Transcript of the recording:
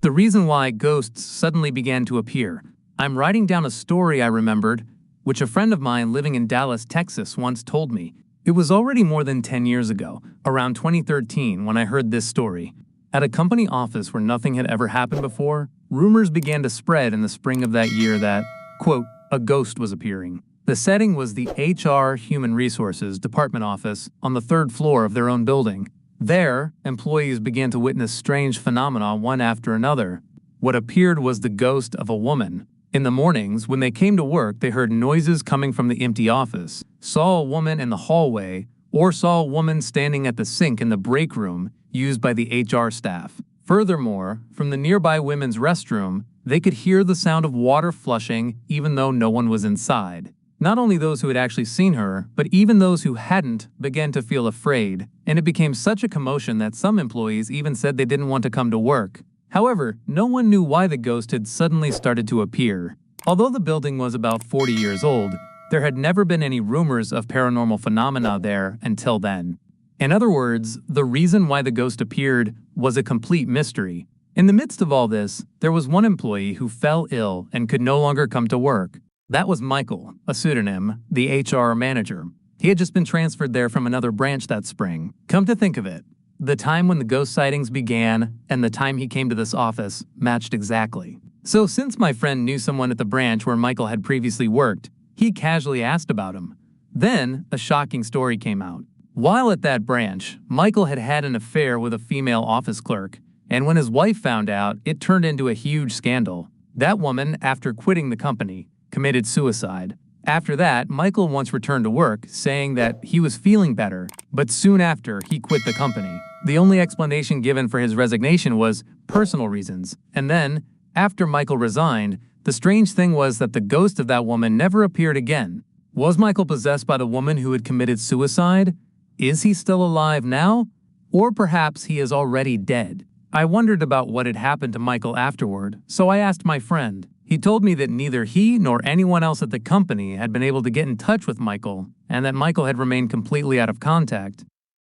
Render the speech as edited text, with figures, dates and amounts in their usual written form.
The reason why ghosts suddenly began to appear. I'm writing down a story I remembered, which a friend of mine living in Dallas, Texas once told me. It was already more than 10 years ago, around 2013, when I heard this story. At a company office where nothing had ever happened before, rumors began to spread in the spring of that year that, quote, a ghost was appearing. The setting was the HR Human Resources Department office on the third floor of their own building. There, employees began to witness strange phenomena one after another. What appeared was the ghost of a woman. In the mornings, when they came to work, they heard noises coming from the empty office, saw a woman in the hallway, or saw a woman standing at the sink in the break room used by the HR staff. Furthermore, from the nearby women's restroom, they could hear the sound of water flushing even though no one was inside. Not only those who had actually seen her, but even those who hadn't began to feel afraid, and it became such a commotion that some employees even said they didn't want to come to work. However, no one knew why the ghost had suddenly started to appear. Although the building was about 40 years old, there had never been any rumors of paranormal phenomena there until then. In other words, the reason why the ghost appeared was a complete mystery. In the midst of all this, there was one employee who fell ill and could no longer come to work. That was Michael, a pseudonym, the HR manager. He had just been transferred there from another branch that spring. Come to think of it, the time when the ghost sightings began and the time he came to this office matched exactly. So since my friend knew someone at the branch where Michael had previously worked, he casually asked about him. Then, a shocking story came out. While at that branch, Michael had had an affair with a female office clerk, and when his wife found out, it turned into a huge scandal. That woman, after quitting the company, committed suicide. After that, Michael once returned to work, saying that he was feeling better, but soon after, he quit the company. The only explanation given for his resignation was personal reasons, and then, after Michael resigned, the strange thing was that the ghost of that woman never appeared again. Was Michael possessed by the woman who had committed suicide? Is he still alive now? Or perhaps he is already dead? I wondered about what had happened to Michael afterward, so I asked my friend. He told me that neither he nor anyone else at the company had been able to get in touch with Michael, and that Michael had remained completely out of contact.